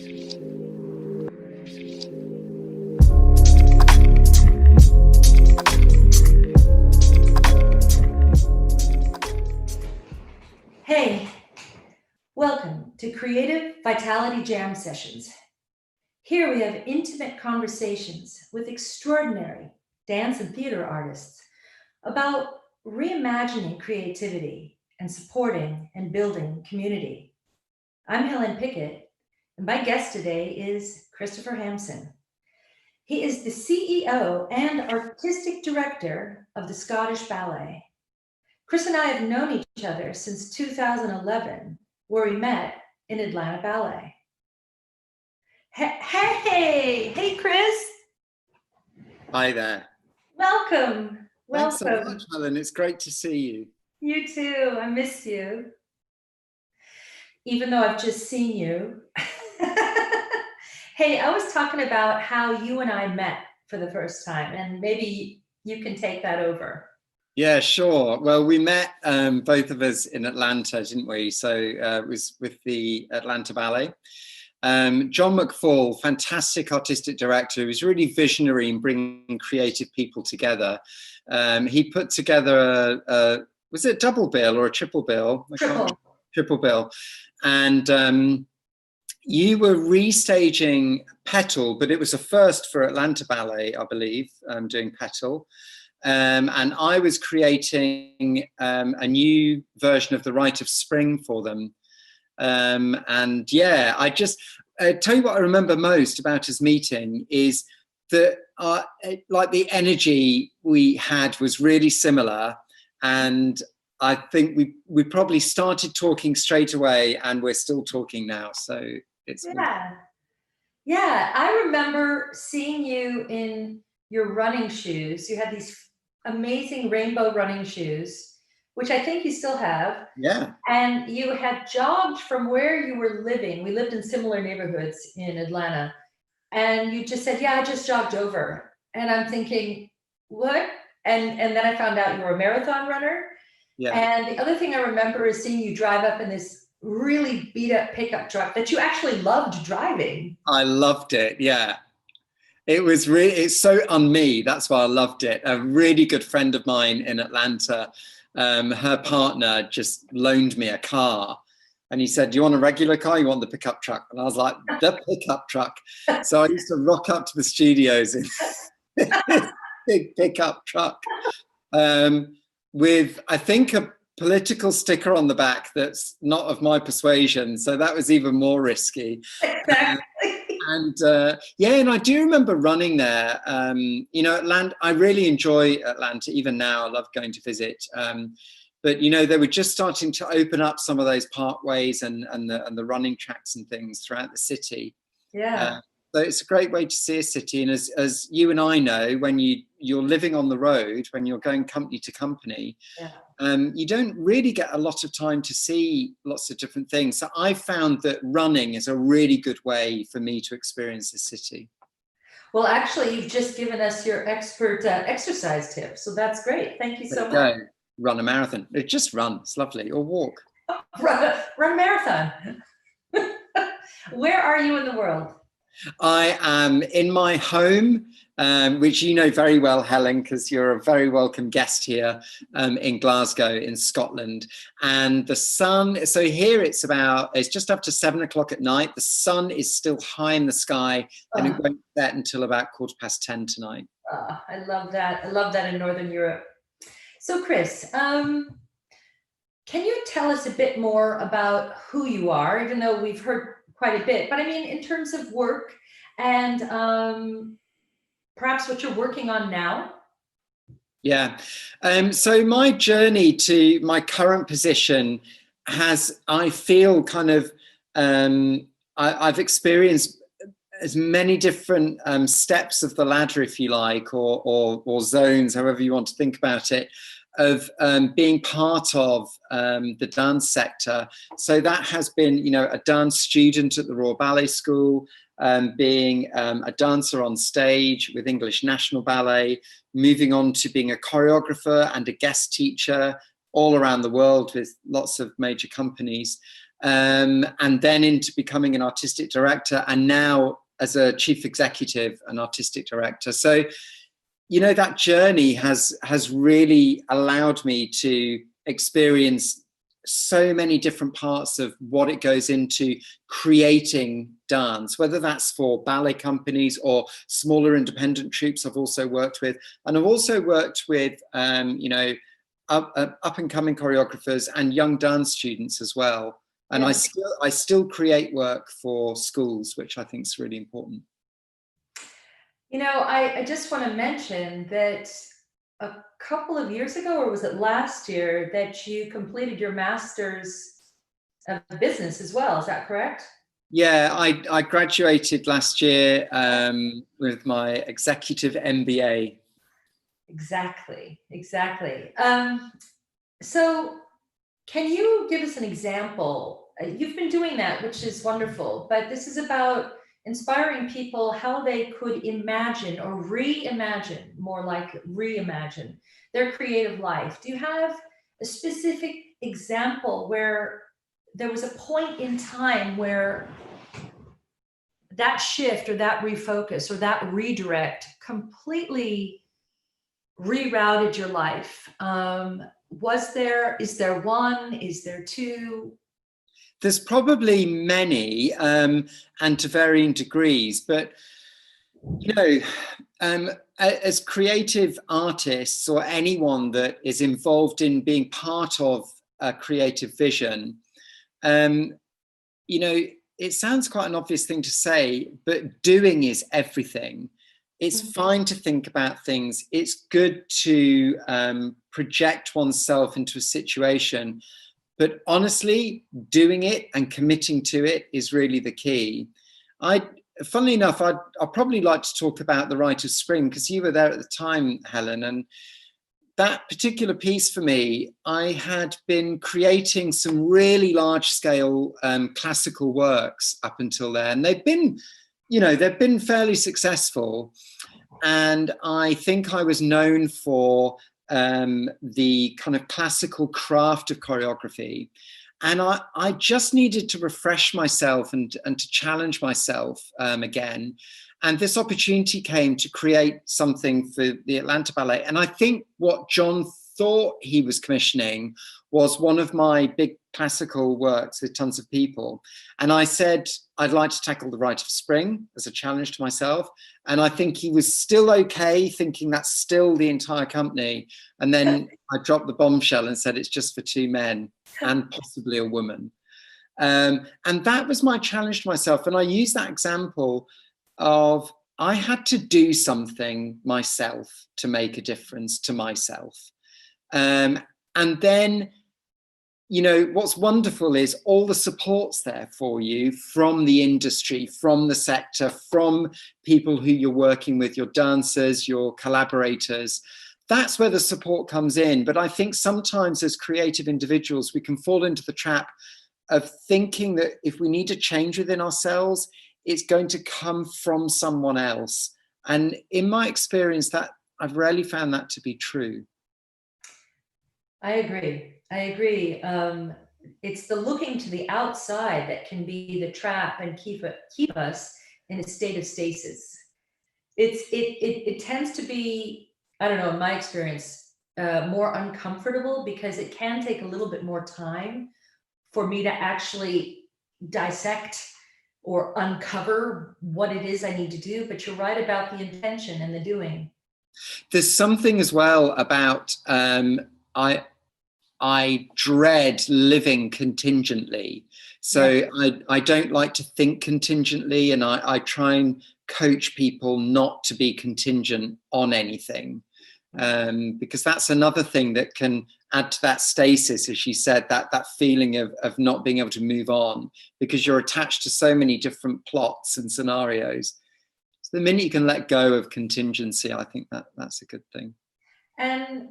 Hey, welcome to Creative Vitality Jam Sessions. Here we have intimate conversations with extraordinary dance and theater artists about reimagining creativity and supporting and building community. I'm Helen Pickett, and my guest today is Christopher Hampson. He is the CEO and artistic director of the Scottish Ballet. Chris and I have known each other since 2011, where we met in Atlanta Ballet. Hey, Chris. Hi there. Welcome. Thanks so much, Helen. It's great to see you. You too. I miss you. Even though I've just seen you. Hey, I was talking about how you and I met for the first time, and maybe you can take that over. Yeah, sure. Well, we met both of us in Atlanta, didn't we? So it was with the Atlanta Ballet. John McFall, fantastic artistic director, who was really visionary in bringing creative people together. He put together was it a double bill or a triple bill? Triple bill. And you were restaging Petal, but it was a first for Atlanta Ballet, I believe, doing Petal. And I was creating a new version of The Rite of Spring for them. And yeah, I just tell you what I remember most about us meeting is that like the energy we had was really similar. And I think we probably started talking straight away, and we're still talking now. So it's yeah. I remember seeing you in your running shoes. You had these amazing rainbow running shoes, which I think you still have. Yeah. And you had jogged from where you were living. We lived in similar neighborhoods in Atlanta. And you just said, yeah, I just jogged over. And I'm thinking, what? And then I found out you were a marathon runner. Yeah. And the other thing I remember is seeing you drive up in this really beat up pickup truck that you actually loved driving. I loved it. Yeah. It's so on me. That's why I loved it. A really good friend of mine in Atlanta, her partner just loaned me a car, and he said, do you want a regular car? You want the pickup truck? And I was like, the pickup truck. So I used to rock up to the studios in this big pickup truck with, I think, a political sticker on the back that's not of my persuasion. So that was even more risky. Exactly. And and I do remember running there. Atlanta, I really enjoy Atlanta. Even now, I love going to visit. But they were just starting to open up some of those parkways and the running tracks and things throughout the city. Yeah. So it's a great way to see a city. And as you and I know, when you're living on the road, when you're going company to company, you don't really get a lot of time to see lots of different things. So I found that running is a really good way for me to experience the city. Well, actually, you've just given us your expert exercise tips. So that's great. Thank you so much. Run a marathon. Just run. It's lovely. Or walk. Run a marathon. Where are you in the world? I am in my home, which you know very well, Helen, because you're a very welcome guest here in Glasgow, in Scotland. And the sun, so here it's just after 7 o'clock at night. The sun is still high in the sky, and it won't set until about 10:15 tonight. I love that. I love that in Northern Europe. So Chris, can you tell us a bit more about who you are, even though we've heard quite a bit, but I mean, in terms of work and perhaps what you're working on now? Yeah. So my journey to my current position I feel kind of, I've experienced as many different steps of the ladder, if you like, or zones, however you want to think about it, of being part of the dance sector. So that has been, a dance student at the Royal Ballet School, being a dancer on stage with English National Ballet, moving on to being a choreographer and a guest teacher all around the world with lots of major companies. and then into becoming an artistic director, and now as a chief executive and artistic director. So, you know, that journey has really allowed me to experience so many different parts of what it goes into creating dance, whether that's for ballet companies or smaller independent troupes I've also worked with. And I've also worked with, you know, up and coming choreographers and young dance students as well. And yeah. I still create work for schools, which I think is really important. You know, I just want to mention that a couple of years ago, or was it last year, that you completed your master's of business as well. Is that correct? Yeah, I graduated last year with my executive MBA. Exactly. So can you give us an example? You've been doing that, which is wonderful, but this is about inspiring people how they could imagine or reimagine, more like reimagine their creative life. Do you have a specific example where there was a point in time where that shift or that refocus or that redirect completely rerouted your life? Is there one, is there two? There's probably many, and to varying degrees, but, you know, as creative artists or anyone that is involved in being part of a creative vision, you know, it sounds quite an obvious thing to say, but doing is everything. It's fine to think about things. It's good to project oneself into a situation. But honestly, doing it and committing to it is really the key. Funnily enough, I'd probably like to talk about The Rite of Spring, because you were there at the time, Helen, and that particular piece for me, I had been creating some really large-scale classical works up until then. They've been, you know, they've been fairly successful, and I think I was known for the kind of classical craft of choreography. And I just needed to refresh myself and to challenge myself again. And this opportunity came to create something for the Atlanta Ballet. And I think what John thought he was commissioning was one of my big classical works with tons of people. And I said, I'd like to tackle The Rite of Spring as a challenge to myself. And I think he was still okay, thinking that's still the entire company. And then I dropped the bombshell and said, it's just for two men and possibly a woman. And that was my challenge to myself. And I use that example of I had to do something myself to make a difference to myself. And then, you know, what's wonderful is all the support's there for you from the industry, from the sector, from people who you're working with, your dancers, your collaborators. That's where the support comes in. But I think sometimes as creative individuals, we can fall into the trap of thinking that if we need to change within ourselves, it's going to come from someone else. And in my experience, that I've rarely found that to be true. I agree. It's the looking to the outside that can be the trap and keep us in a state of stasis. It tends to be, I don't know, in my experience, more uncomfortable because it can take a little bit more time for me to actually dissect or uncover what it is I need to do. But you're right about the intention and the doing. There's something as well about I dread living contingently. So yeah. I don't like to think contingently, and I try and coach people not to be contingent on anything, because that's another thing that can add to that stasis, as she said, that feeling of not being able to move on because you're attached to so many different plots and scenarios. So the minute you can let go of contingency, I think that's a good thing. And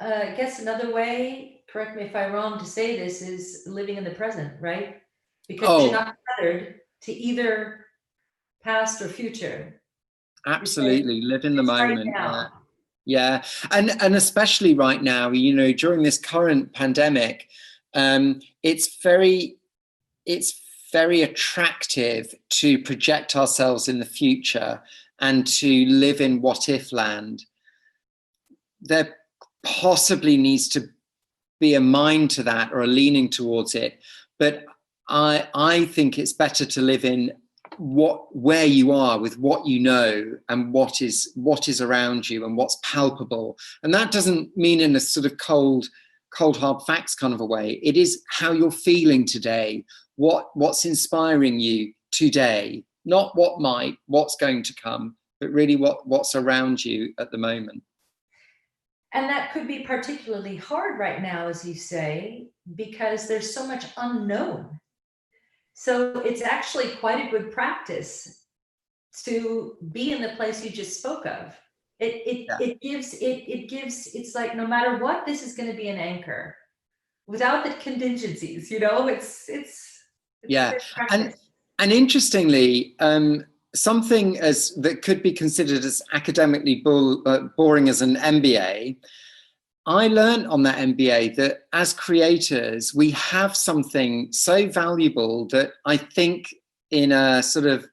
I guess another way, correct me if I'm wrong to say this, is living in the present, right? Because you're not tethered to either past or future. Absolutely, live in the moment. Yeah, and especially right now, you know, during this current pandemic, it's very attractive to project ourselves in the future and to live in what if land. There possibly needs to be a mind to that, or a leaning towards it, but I think it's better to live in where you are, with what you know, and what is around you and what's palpable. And that doesn't mean in a sort of cold hard facts kind of a way. It is how you're feeling today, what's inspiring you today, not what's going to come, but really what's around you at the moment. And that could be particularly hard right now, as you say, because there's so much unknown. So it's actually quite a good practice to be in the place you just spoke of. It gives, it's like, no matter what, this is going to be an anchor without the contingencies, it's yeah. And interestingly, something that could be considered as academically boring as an MBA, I learned on that MBA that as creators, we have something so valuable that I think in a sort of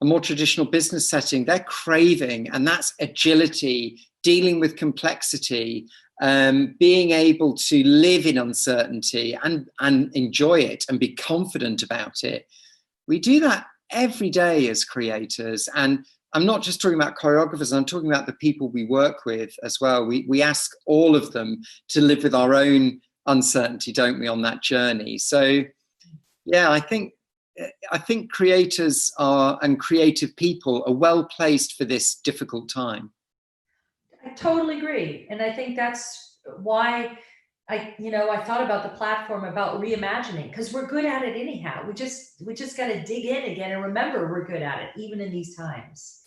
a more traditional business setting, they're craving, and that's agility, dealing with complexity, being able to live in uncertainty and enjoy it and be confident about it. We do that every day as creators. And I'm not just talking about choreographers, I'm talking about the people we work with as well. We ask all of them to live with our own uncertainty, don't we, on that journey? So yeah, I think creators and creative people are well placed for this difficult time. I totally agree. And I think that's why I thought about the platform, about reimagining, because we're good at it anyhow. We just got to dig in again and remember we're good at it, even in these times.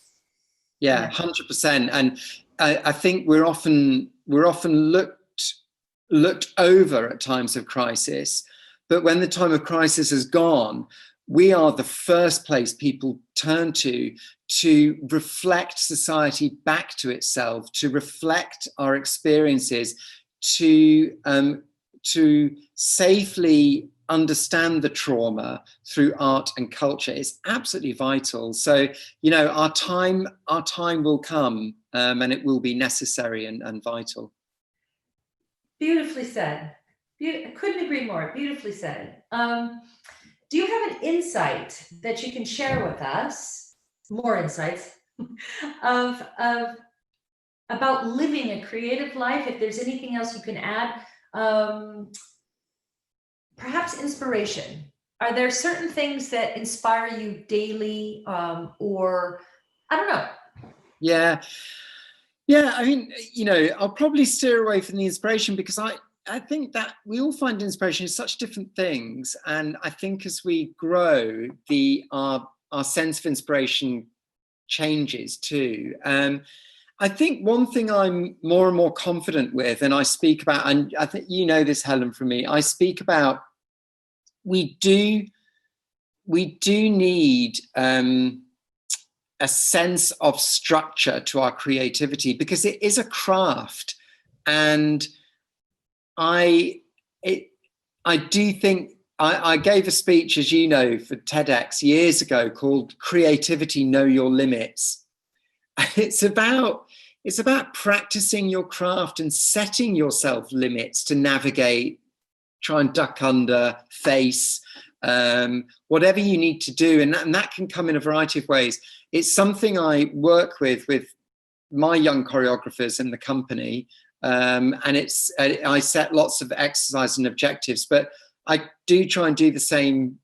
Yeah, 100%. And I think we're often looked over at times of crisis, but when the time of crisis is gone, we are the first place people turn to reflect society back to itself, to reflect our experiences, to safely understand the trauma through art and culture. Is absolutely vital. So, our time will come, and it will be necessary and vital. Beautifully said. I couldn't agree more. Beautifully said. Do you have an insight that you can share with us? More insights of about living a creative life. If there's anything else you can add, perhaps inspiration. Are there certain things that inspire you daily, or I don't know? Yeah. I mean, I'll probably steer away from the inspiration, because I think that we all find inspiration in such different things, and I think as we grow, our sense of inspiration changes too. I think one thing I'm more and more confident with, and I speak about, and I think this, Helen, from me, I speak about, we do need a sense of structure to our creativity, because it is a craft. And I do think I gave a speech, as you know, for TEDx years ago called Creativity, Know Your Limits. It's about practicing your craft and setting yourself limits to navigate, try and duck under, face, whatever you need to do. And that can come in a variety of ways. It's something I work with my young choreographers in the company. And I set lots of exercise and objectives, but I do try and do the same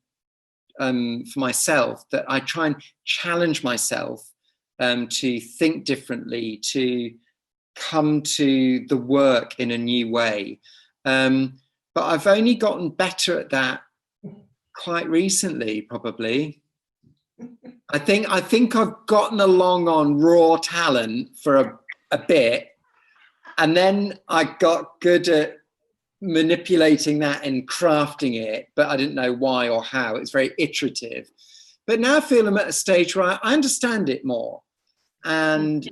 for myself, that I try and challenge myself to think differently, to come to the work in a new way. But I've only gotten better at that quite recently, probably. I think I've gotten along on raw talent for a bit, and then I got good at manipulating that and crafting it, but I didn't know why or how. It's very iterative. But now I feel I'm at a stage where I understand it more. And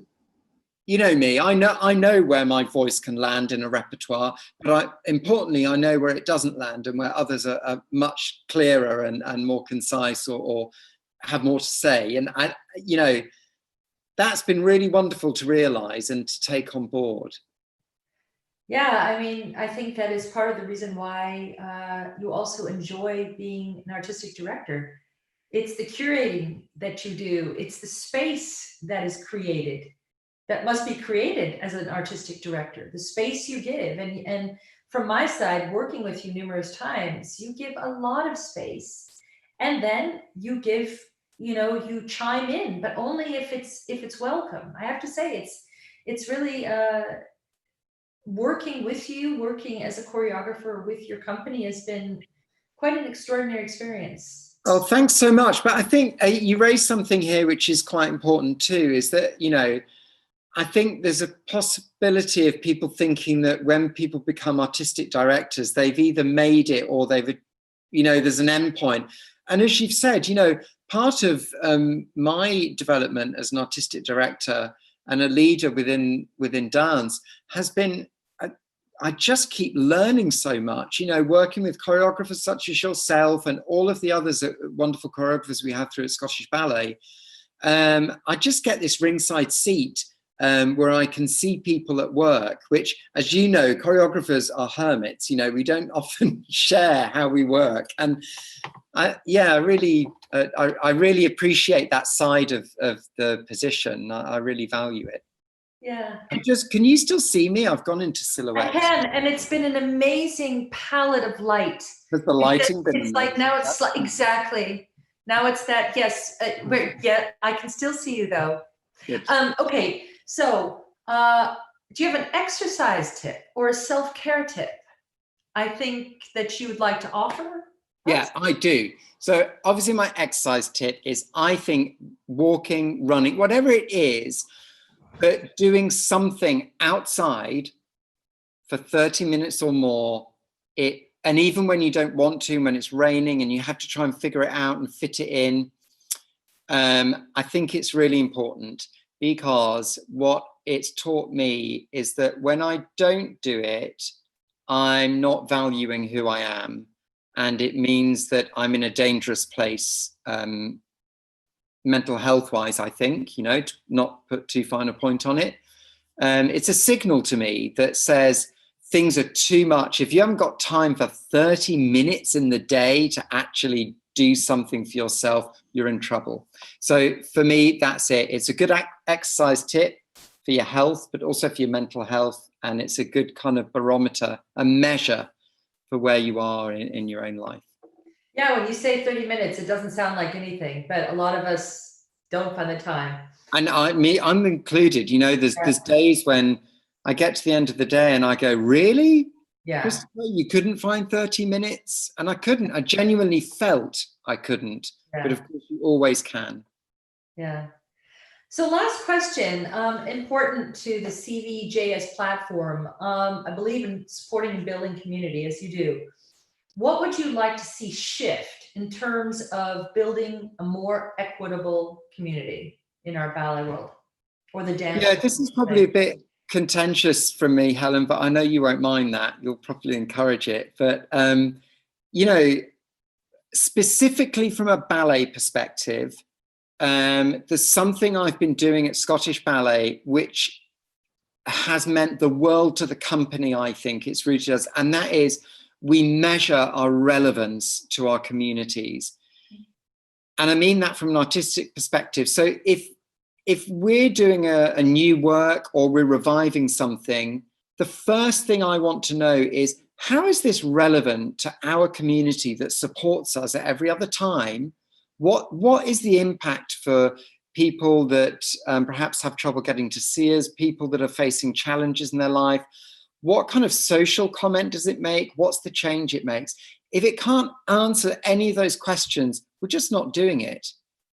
you know me, I know where my voice can land in a repertoire, but importantly, I know where it doesn't land and where others are much clearer and more concise or have more to say. And you know, that's been really wonderful to realize and to take on board. Yeah, I mean, I think that is part of the reason why you also enjoy being an artistic director. It's the curating that you do. It's the space that is created, that must be created as an artistic director, the space you give. And from my side, working with you numerous times, you give a lot of space. And then you give, you know, you chime in, but only if it's welcome. I have to say, it's really working with you, working as a choreographer with your company has been quite an extraordinary experience. Oh, thanks so much. But I think you raised something here which is quite important too, is that, you know, I think there's a possibility of people thinking that when people become artistic directors, they've either made it or they've, you know, there's an end point. And as you've said, you know, part of my development as an artistic director and a leader within dance has been, I just keep learning so much, you know, working with choreographers such as yourself and all of the others wonderful choreographers we have through at Scottish Ballet. I just get this ringside seat where I can see people at work, which, as you know, choreographers are hermits. You know, we don't often share how we work. And I really appreciate that side of the position. I really value it. Yeah. Can you still see me? I've gone into silhouette. I can, and it's been an amazing palette of light. Has the lighting been It's like now it's like, exactly. Now it's that, yes, yeah, I can still see you though. Good. Okay, so do you have an exercise tip or a self-care tip I think that you would like to offer? Yeah, I do. So obviously my exercise tip is, I think walking, running, whatever it is, but doing something outside for 30 minutes or more, and even when you don't want to, when it's raining and you have to try and figure it out and fit it in, I think it's really important, because what it's taught me is that when I don't do it, I'm not valuing who I am. And it means that I'm in a dangerous place, mental health wise, I think, you know, to not put too fine a point on it. It's a signal to me that says things are too much. If you haven't got time for 30 minutes in the day to actually do something for yourself, you're in trouble. So for me, that's it. It's a good exercise tip for your health, but also for your mental health. And it's a good kind of barometer, a measure for where you are in your own life. Yeah, when you say 30 minutes, it doesn't sound like anything, but a lot of us don't find the time. And I'm included, you know, there's days when I get to the end of the day and I go, really? Yeah. Christopher, you couldn't find 30 minutes? And I couldn't. I genuinely felt I couldn't. Yeah. But of course, you always can. Yeah. So last question, important to the CVJS platform. I believe in supporting and building community, as you do. What would you like to see shift in terms of building a more equitable community in our ballet world, or the dance? Yeah, this is probably a bit contentious from me, Helen, but I know you won't mind that. You'll probably encourage it. But, you know, specifically from a ballet perspective, there's something I've been doing at Scottish Ballet which has meant the world to the company, I think it's rooted us, and that is we measure our relevance to our communities. And I mean that from an artistic perspective. So if we're doing a new work or we're reviving something, the first thing I want to know is, how is this relevant to our community that supports us at every other time? What is the impact for people that perhaps have trouble getting to see us, people that are facing challenges in their life? What kind of social comment does it make? What's the change it makes? If it can't answer any of those questions, we're just not doing it.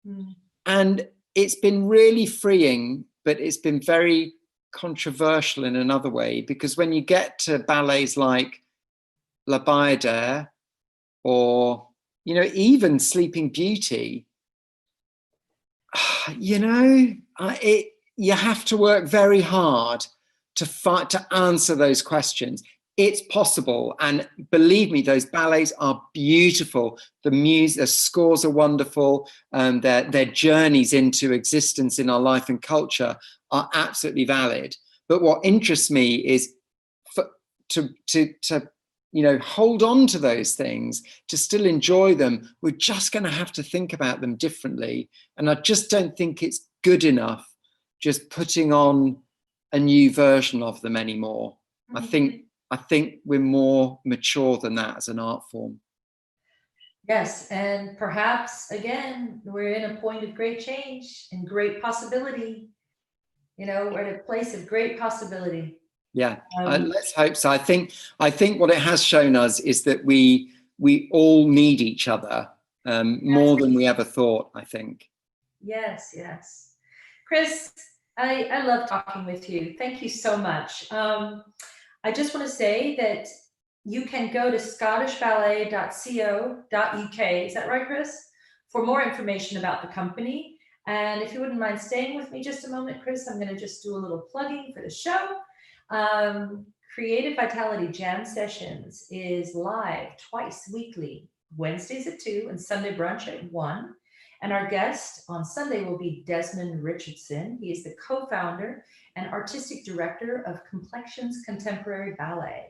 Mm. And it's been really freeing, but it's been very controversial in another way, because when you get to ballets like La Bayadere or, you know, even Sleeping Beauty, you know, you have to work very hard to answer those questions. It's possible, and believe me, those ballets are beautiful. The music, the scores are wonderful, and their journeys into existence in our life and culture are absolutely valid. But what interests me is to hold on to those things, to still enjoy them. We're just going to have to think about them differently, and I just don't think it's good enough just putting on a new version of them anymore. Mm-hmm. I think we're more mature than that as an art form. Yes, and perhaps again, we're in a point of great change and great possibility. We're at a place of great possibility. Yeah, let's hope so. I think what it has shown us is that we all need each other more than we ever thought, I think. Yes. Chris, I love talking with you. Thank you so much. I just want to say that you can go to scottishballet.co.uk. Is that right, Chris? For more information about the company. And if you wouldn't mind staying with me just a moment, Chris, I'm going to just do a little plugging for the show. Creative Vitality Jam Sessions is live twice weekly, Wednesdays at 2 and Sunday brunch at 1. And our guest on Sunday will be Desmond Richardson. He is the co-founder and artistic director of Complexions Contemporary Ballet.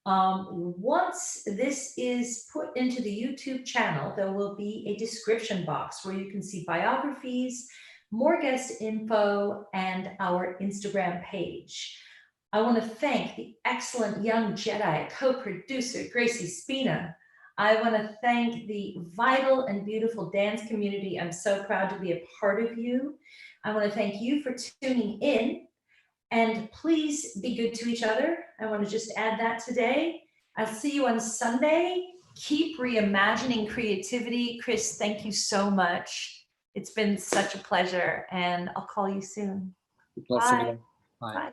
Once this is put into the YouTube channel, there will be a description box where you can see biographies, more guest info, and our Instagram page. I want to thank the excellent young Jedi co-producer, Gracie Spina. I want to thank the vital and beautiful dance community. I'm so proud to be a part of you. I want to thank you for tuning in, and please be good to each other. I want to just add that today. I'll see you on Sunday. Keep reimagining creativity. Chris, thank you so much. It's been such a pleasure, and I'll call you soon. Bye. Bye. Bye.